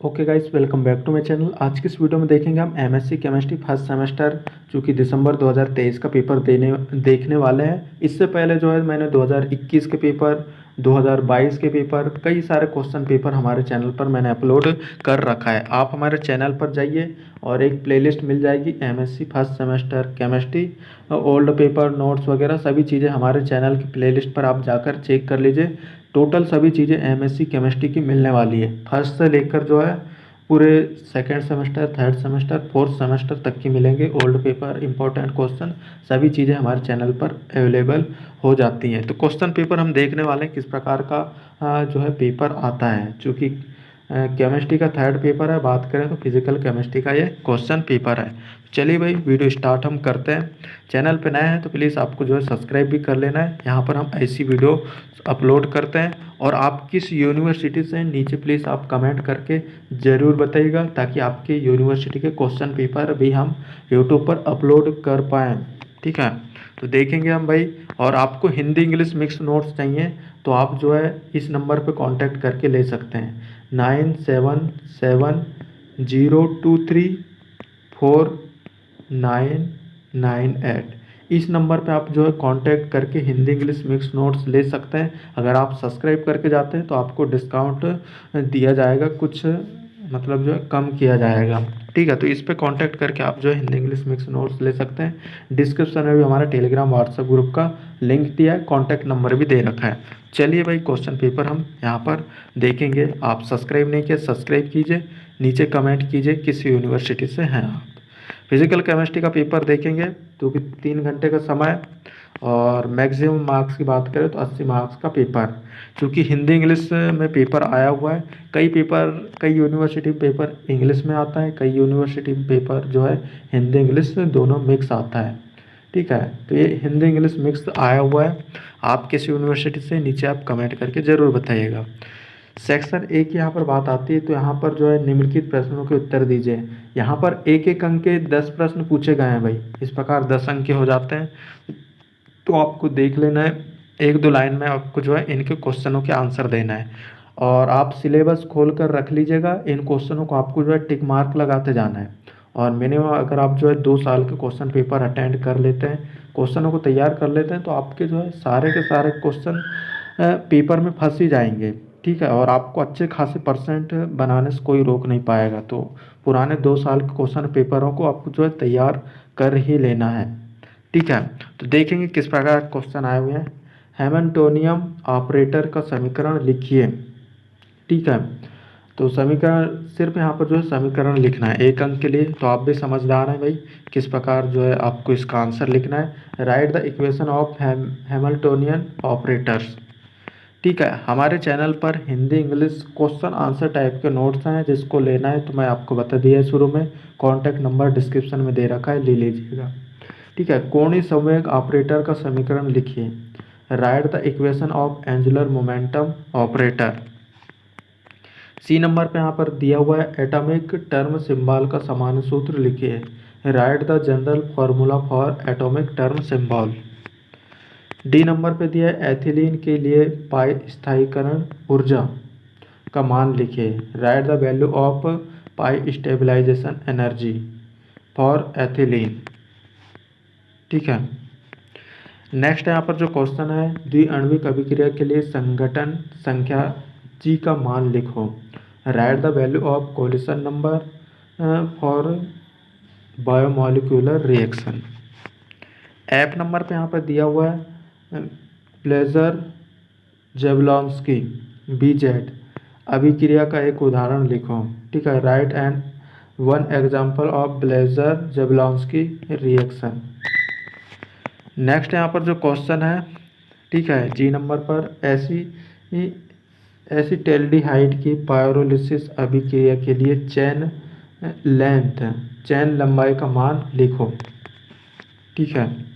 Okay guys, welcome back to my channel. आज की इस वीडियो में देखेंगे हम एमएससी केमिस्ट्री फर्स्ट सेमेस्टर जो कि दिसंबर 2023 का पेपर देखने वाले हैं। इससे पहले जो है मैंने 2021 के पेपर, 2022 के पेपर, कई सारे क्वेश्चन पेपर हमारे चैनल पर मैंने अपलोड कर रखा है। आप हमारे चैनल पर जाइए और एक प्लेलिस्ट मिल जाएगी MSc first semester chemistry, old paper, notes वगैरह सभी चीज़ें हमारे चैनल की प्लेलिस्ट पर आप जाकर चेक कर लीजिए। टोटल सभी चीज़ें एमएससी केमिस्ट्री की मिलने वाली है, फर्स्ट से लेकर जो है पूरे second semester, third semester, fourth semester तक की मिलेंगे। ओल्ड पेपर, इंपॉर्टेंट क्वेश्चन, सभी चीज़ें हमारे चैनल पर अवेलेबल हो जाती हैं। तो क्वेश्चन पेपर हम देखने वाले हैं किस प्रकार का जो है पेपर आता है। चूँकि केमिस्ट्री का थर्ड पेपर है, बात करें तो फिजिकल केमिस्ट्री का ये क्वेश्चन पेपर है। चलिए भाई, वीडियो स्टार्ट हम करते हैं। चैनल पे नए हैं तो प्लीज़ आपको जो है सब्सक्राइब भी कर लेना है। यहाँ पर हम ऐसी वीडियो अपलोड करते हैं। और आप किस यूनिवर्सिटी से, नीचे प्लीज़ आप कमेंट करके ज़रूर बताइएगा, ताकि आपके यूनिवर्सिटी के क्वेश्चन पेपर भी हम यूट्यूब पर अपलोड कर पाएँ। ठीक है, तो देखेंगे हम भाई। और आपको हिंदी इंग्लिश मिक्स नोट्स चाहिए तो आप जो है इस नंबर पे कांटेक्ट करके ले सकते हैं, 9770234998। इस नंबर पे आप जो है कांटेक्ट करके हिंदी इंग्लिश मिक्स नोट्स ले सकते हैं। अगर आप सब्सक्राइब करके जाते हैं तो आपको डिस्काउंट दिया जाएगा, कुछ मतलब जो है कम किया जाएगा। ठीक है, तो इस पे कांटेक्ट करके आप जो है हिंदी इंग्लिश मिक्स नोट्स ले सकते हैं। डिस्क्रिप्शन में भी हमारा टेलीग्राम व्हाट्सएप ग्रुप का लिंक दिया है, कॉन्टैक्ट नंबर भी दे रखा है। चलिए भाई, क्वेश्चन पेपर हम यहाँ पर देखेंगे। आप सब्सक्राइब नहीं किया, सब्सक्राइब कीजिए, नीचे कमेंट कीजिए किस यूनिवर्सिटी से हैं आप। फिजिकल केमिस्ट्री का पेपर देखेंगे जो कि 3 घंटे का समय, और मैक्सिमम मार्क्स की बात करें तो 80 मार्क्स का पेपर। क्योंकि हिंदी इंग्लिश में पेपर आया हुआ है, कई यूनिवर्सिटी में पेपर इंग्लिश में आता है, कई यूनिवर्सिटी में पेपर जो है हिंदी इंग्लिश दोनों मिक्स आता है। ठीक है, तो ये हिंदी इंग्लिश मिक्स आया हुआ है। आप किस यूनिवर्सिटी से, नीचे आप कमेंट करके ज़रूर बताइएगा। सेक्शन ए की यहाँ पर बात आती है तो यहाँ पर जो है निम्नलिखित प्रश्नों के उत्तर दीजिए। यहाँ पर एक एक अंक के 10 प्रश्न पूछे गए हैं भाई। इस प्रकार 10 अंक के हो जाते हैं। तो आपको देख लेना है, एक दो लाइन में आपको जो है इनके क्वेश्चनों के आंसर देना है। और आप सिलेबस खोल कर रख लीजिएगा, इन क्वेश्चनों को आपको जो है टिक मार्क लगाते जाना है। और मिनिमम अगर आप जो है 2 साल के क्वेश्चन पेपर अटेंड कर लेते हैं, क्वेश्चनों को तैयार कर लेते हैं, तो आपके जो है सारे के सारे क्वेश्चन पेपर में फंस ही जाएंगे। ठीक है, और आपको अच्छे खासे परसेंट बनाने से कोई रोक नहीं पाएगा। तो पुराने 2 साल के क्वेश्चन पेपरों को आपको जो है तैयार कर ही लेना है। ठीक है, तो देखेंगे किस प्रकार क्वेश्चन आए हुए हैं। हैमिल्टोनियन ऑपरेटर का समीकरण लिखिए। ठीक है, तो समीकरण सिर्फ यहाँ पर जो है समीकरण लिखना है 1 अंक के लिए। तो आप भी समझदार हैं भाई, किस प्रकार जो है आपको इसका आंसर लिखना है। Write the equation of Hamiltonian operators. ठीक है, हमारे चैनल पर Hindi English question answer type के नोट्स हैं, जिसको लेना है तो मैं आपको बता दिया है शुरू में, कॉन्टैक्ट नंबर डिस्क्रिप्शन में दे रखा है, ले लीजिएगा। ठीक है, कोणीय संवेग ऑपरेटर का समीकरण लिखिए। Write the equation of angular momentum operator. C number पे यहाँ पर दिया हुआ है एटॉमिक टर्म सिंबल का सामान्य सूत्र लिखिए। Write the general formula for atomic term symbol. D number पे दिया है एथिलीन के लिए पाई स्थायीकरण ऊर्जा का मान लिखिए। Write the value of pi stabilization energy for ethylene. ठीक है, नेक्स्ट यहाँ पर जो क्वेश्चन है, द्विआण्विक अभिक्रिया के लिए संघटन संख्या जी का मान लिखो। Write the value of collision number for biomolecular reaction. A number पे यहाँ पर दिया हुआ है ब्लेजर जेबलॉन्स्की बीजेड अभिक्रिया का एक उदाहरण लिखो। ठीक है, right and one example of ब्लेजर जेबलॉन्स्की रिएक्शन। नेक्स्ट यहाँ पर जो क्वेश्चन है, ठीक है, जी नंबर पर एसिटेल्डिहाइड की पायरोलिसिस अभिक्रिया के लिए चेन लंबाई का मान लिखो। ठीक है,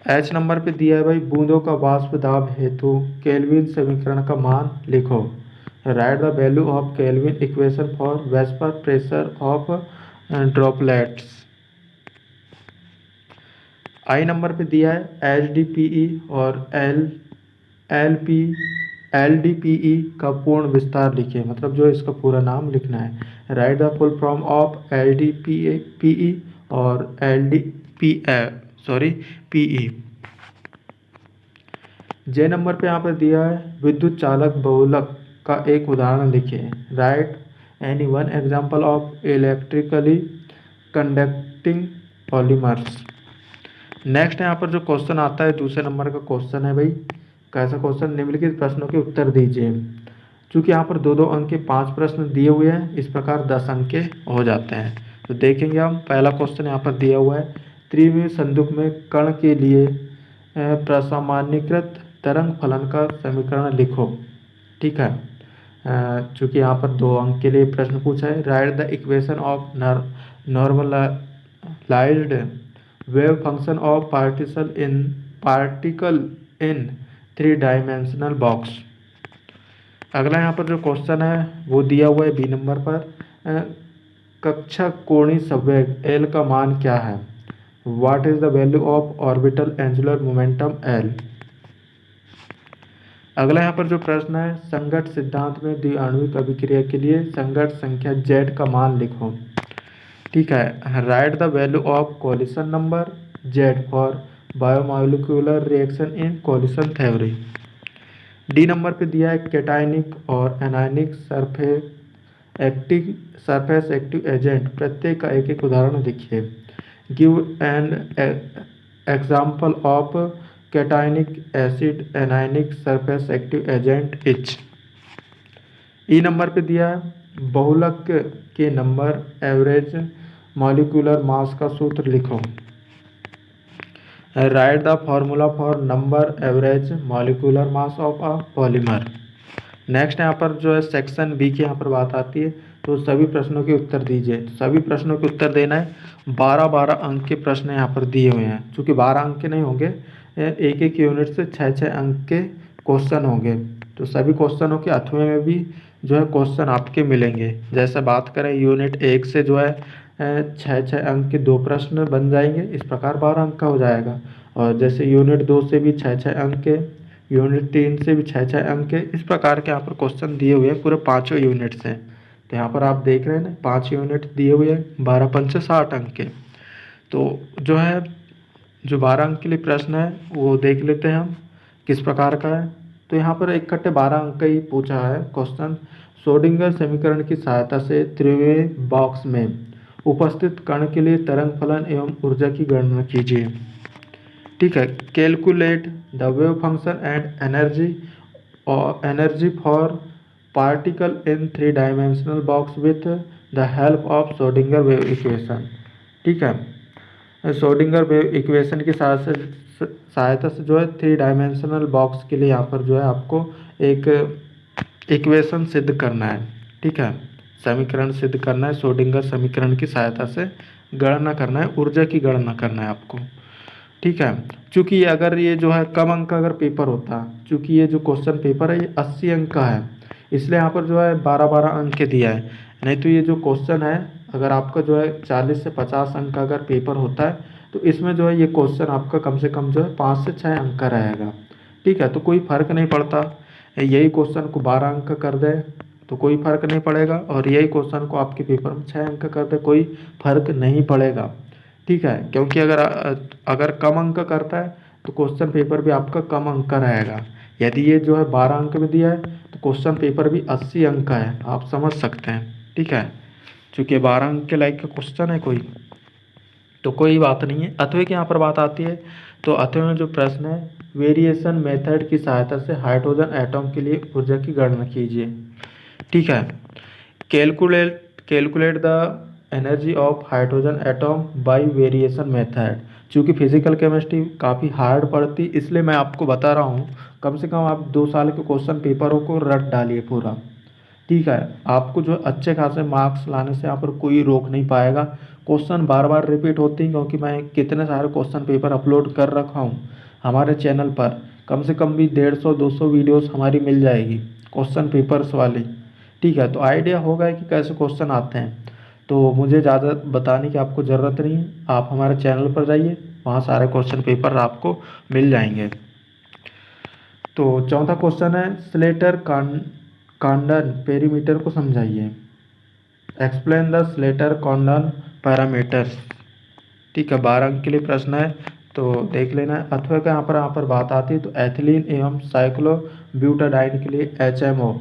एच नंबर पे दिया है भाई बूंदों का वाष्प दाब हेतु केल्विन समीकरण का मान लिखो। Write the value of kelvin equation for VSEPR pressure of droplets. I number पे दिया है एच डी पी ई और एल पी LDPE का पूर्ण विस्तार लिखिए, मतलब जो इसका पूरा नाम लिखना है। Write the full form of LDPE और PE। जे नंबर पे यहाँ पर दिया है विद्युत चालक बहुलक का एक उदाहरण लिखिए। Right any one example of electrically conducting polymers. Next यहाँ पर जो क्वेश्चन आता है दूसरे नंबर का क्वेश्चन है भाई, कैसा क्वेश्चन, निम्नलिखित प्रश्नों के उत्तर दीजिए। चूंकि यहाँ पर 2-2 अंक के 5 प्रश्न दिए हुए हैं, इस प्रकार 10 अंक के हो जाते हैं। तो देखेंगे हम, पहला क्वेश्चन यहाँ पर दिया हुआ है, त्रिविमीय संदूक में कण के लिए प्रसामान्यीकृत तरंग फलन का समीकरण लिखो। ठीक है, चूँकि यहाँ पर 2 अंक के लिए प्रश्न पूछा है। Write the equation of normalized wave function of particle in 3 dimensional box. अगला यहाँ पर जो क्वेश्चन है वो दिया हुआ है बी नंबर पर, कक्षा कोणीय संवेग एल का मान क्या है। What is the value of orbital angular momentum L. अगला यहाँ पर जो प्रश्न है, संघट्ट सिद्धांत में द्विआण्विक अभिक्रिया के लिए संघट्ट संख्या Z का मान लिखो। ठीक है, write the value of collision number Z for biomolecular reaction in collision theory. D number पे दिया है कैटायनिक और एनायनिक सरफेस एक्टिव एजेंट प्रत्येक का एक एक उदाहरण लिखिए। Give an example of cationic acid anionic surface active agent etch. E number पे दिया है बहुलक के नंबर एवरेज मॉलिक्यूलर मास का सूत्र लिखो। Write the formula for number average molecular mass of a polymer. Next यहाँ पर जो है सेक्शन बी की यहाँ पर बात आती है, तो सभी प्रश्नों के उत्तर दीजिए। सभी प्रश्नों के उत्तर देना है। 12-12 अंक के प्रश्न यहाँ पर दिए हुए हैं। चूँकि 12 अंक के नहीं होंगे, एक एक यूनिट से 6-6 अंक के क्वेश्चन होंगे। तो सभी क्वेश्चनों के 8वें में भी जो है क्वेश्चन आपके मिलेंगे। जैसे बात करें यूनिट 1 से जो है 6-6 अंक के 2 प्रश्न बन जाएंगे, इस प्रकार 12 अंक का हो जाएगा। और जैसे यूनिट 2 से भी 6-6 अंक के, यूनिट 3 से भी 6-6 अंक के, इस प्रकार के यहाँ पर क्वेश्चन दिए हुए हैं पूरे 5 यूनिट से। तो यहाँ पर आप देख रहे हैं ना, 5 यूनिट दिए हुए हैं, 12 पंचे 60 अंक के। तो जो है जो 12 अंक के लिए प्रश्न है वो देख लेते हैं हम किस प्रकार का है। तो यहाँ पर इकट्ठे 12 अंक का ही पूछा है क्वेश्चन। श्रोडिंगर समीकरण की सहायता से त्रिविमीय बॉक्स में उपस्थित कण के लिए तरंग फलन एवं ऊर्जा की गणना कीजिए। ठीक है, calculate the wave function and energy for particle in 3 dimensional box with the help of Schrodinger wave equation. ठीक है, श्रोडिंगर वेव इक्वेशन की सहायता से जो है 3 डायमेंशनल बॉक्स के लिए यहाँ पर जो है आपको एक इक्वेशन सिद्ध करना है। ठीक है, समीकरण सिद्ध करना है, श्रोडिंगर समीकरण की सहायता से गणना करना है, ऊर्जा की गणना करना है आपको। ठीक है, चूँकि अगर ये जो है कम अंक का अगर पेपर होता, चूँकि ये जो क्वेश्चन पेपर है ये 80 अंक का है, इसलिए यहाँ पर जो है 12-12 अंक के दिया है। नहीं तो ये जो क्वेश्चन है अगर आपका जो है 40 से 50 अंक का अगर पेपर होता है, तो इसमें जो है ये क्वेश्चन आपका कम से कम जो है 5 से 6 अंक का रहेगा। ठीक है, तो कोई फ़र्क नहीं पड़ता, यही क्वेश्चन को 12 अंक का कर दे तो कोई फ़र्क नहीं पड़ेगा, और यही क्वेश्चन को आपके पेपर में 6 अंक का कर दे कोई फ़र्क नहीं पड़ेगा। ठीक है, क्योंकि अगर कम अंक का करता है तो क्वेश्चन पेपर भी आपका कम अंक का रहेगा। यदि ये जो है 12 अंक में दिया है तो क्वेश्चन पेपर भी 80 अंक का है, आप समझ सकते हैं। ठीक है, चूँकि 12 अंक के लायक का क्वेश्चन है कोई, तो कोई बात नहीं है। 8वें की यहाँ पर बात आती है, तो 8वें में जो प्रश्न है, वेरिएशन मेथड की सहायता से हाइड्रोजन एटम के लिए ऊर्जा की गणना कीजिए। ठीक है, calculate the energy of hydrogen atom by variation method. चूँकि फिजिकल केमिस्ट्री काफ़ी हार्ड पड़ती, इसलिए मैं आपको बता रहा हूँ, कम से कम आप 2 साल के क्वेश्चन पेपरों को रट डालिए पूरा। ठीक है, आपको जो अच्छे खासे मार्क्स लाने से यहाँ पर कोई रोक नहीं पाएगा। क्वेश्चन बार बार रिपीट होते हैं, क्योंकि मैं कितने सारे क्वेश्चन पेपर अपलोड कर रखा हूँ हमारे चैनल पर। कम से कम भी 150-200 वीडियोस हमारी मिल जाएगी क्वेश्चन पेपर्स वाली। ठीक है, तो आइडिया होगा कि कैसे क्वेश्चन आते हैं। तो मुझे ज़्यादा बताने की आपको ज़रूरत नहीं है, आप हमारे चैनल पर जाइए, वहाँ सारे क्वेश्चन पेपर आपको मिल जाएंगे। तो चौथा क्वेश्चन है स्लेटर कॉन्डन पेरीमीटर को समझाइए। Explain the Slater Condon parameters. ठीक है, 12 अंक के लिए प्रश्न है, तो देख लेना है। अथवा का यहाँ पर बात आती है तो एथिलीन एवं साइक्लोब्यूटाडाइन के लिए HMO,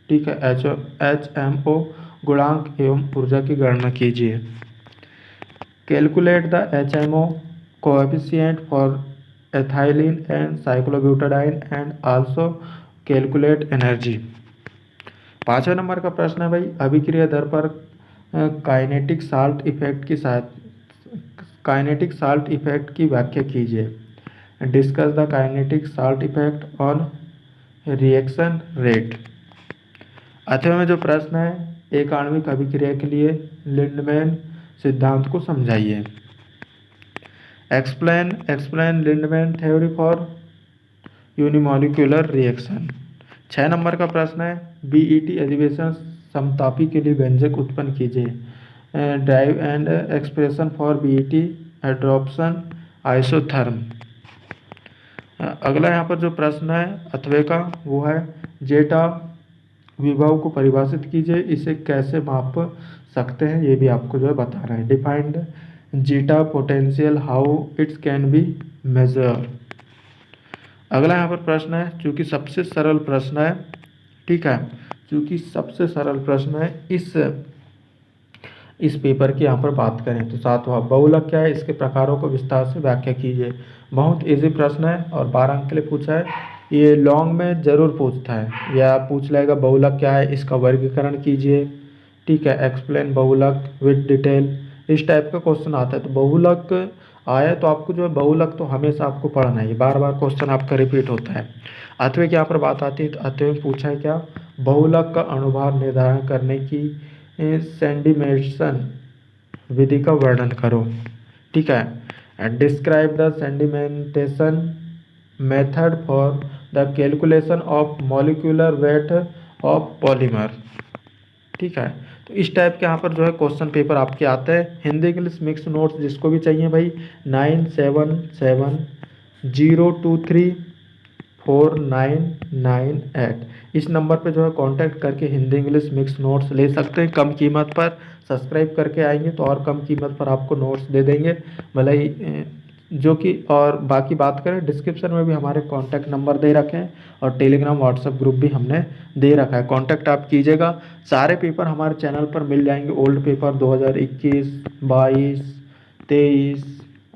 ठीक है, HMO गुणांक एवं ऊर्जा की गणना कीजिए। Calculate the HMO coefficient for ethylene and cyclobutadiene and also calculate energy. 5वें नंबर का प्रश्न है भाई, अभिक्रिया दर पर काइनेटिक साल्ट इफेक्ट की व्याख्या कीजिए। Discuss the kinetic salt effect on reaction rate. 8वें में जो प्रश्न है, एक आणविक अभिक्रिया के लिए लिंडमैन सिद्धांत को समझाइए। Explain Lindeman theory for unimolecular reaction. 6 number का प्रश्न है, बीईटी अधिवेशन समतापी के लिए व्यंजक उत्पन्न कीजिए। Derive and expression for BET adsorption isotherm. अगला यहाँ पर जो प्रश्न है 8वें का वो है जेटा विभव को परिभाषित कीजिए, इसे कैसे माप सकते हैं ये भी आपको जो है बताना है। Defined zeta potential how its can be measure. अगला यहाँ पर प्रश्न है, चूंकि सबसे सरल प्रश्न है, ठीक है, चूंकि सबसे सरल प्रश्न है इस पेपर की यहाँ पर बात करें तो 7वां बहुलक क्या है, इसके प्रकारों को विस्तार से व्याख्या कीजिए। बहुत इजी प्रश्न है और 12 अंक के लिए पूछा है, ये लॉन्ग में जरूर पूछता है या पूछ लेगा बहुलक क्या है, इसका वर्गीकरण कीजिए, ठीक है, एक्सप्लेन बहुलक विद डिटेल, इस टाइप का क्वेश्चन आता है। तो बहुलक आया तो आपको जो है बहुलक तो हमेशा आपको पढ़ना है, बार बार क्वेश्चन आपका रिपीट होता है। 8वें की यहाँ पर बात आती है तो 8वें में पूछा है क्या, बहुलक का अणुभार निर्धारण करने की सेंडिमेशन विधि का वर्णन करो, ठीक है। Describe the sedimentation method for the calculation of molecular weight of polymer, ठीक है। तो इस टाइप के यहाँ पर जो है क्वेश्चन पेपर आपके आते हैं। हिंदी इंग्लिश मिक्स नोट्स जिसको भी चाहिए भाई 9770234998 इस नंबर पे जो है कांटेक्ट करके हिंदी इंग्लिश मिक्स नोट्स ले सकते हैं कम कीमत पर। सब्सक्राइब करके आएंगे तो और कम कीमत पर आपको नोट्स दे देंगे भले जो कि, और बाकी बात करें डिस्क्रिप्शन में भी हमारे कांटेक्ट नंबर दे रखे हैं और टेलीग्राम व्हाट्सएप ग्रुप भी हमने दे रखा है, कांटेक्ट आप कीजिएगा। सारे पेपर हमारे चैनल पर मिल जाएंगे, ओल्ड पेपर 2021, 22, 23,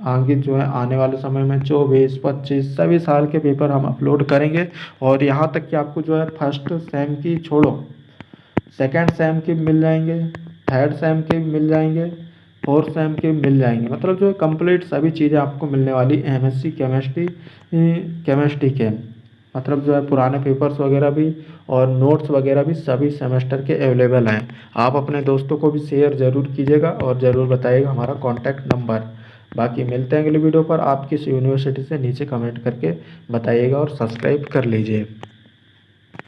आगे जो है आने वाले समय में 24, 25 सभी साल के पेपर हम अपलोड करेंगे। और यहाँ तक कि आपको जो है फर्स्ट सेम की छोड़ो सेकेंड सेम के मिल जाएंगे, थर्ड सेम के मिल जाएंगे, फोर्थ सेम के मिल जाएंगे, मतलब जो है कंप्लीट सभी चीज़ें आपको मिलने वाली एमएससी केमिस्ट्री के, मतलब जो है पुराने पेपर्स वगैरह भी और नोट्स वगैरह भी सभी सेमेस्टर के अवेलेबल हैं। आप अपने दोस्तों को भी शेयर ज़रूर कीजिएगा और ज़रूर बताइएगा हमारा कॉन्टैक्ट नंबर। बाकी मिलते हैं अगली वीडियो पर। आप किस यूनिवर्सिटी से नीचे कमेंट करके बताइएगा और सब्सक्राइब कर लीजिए।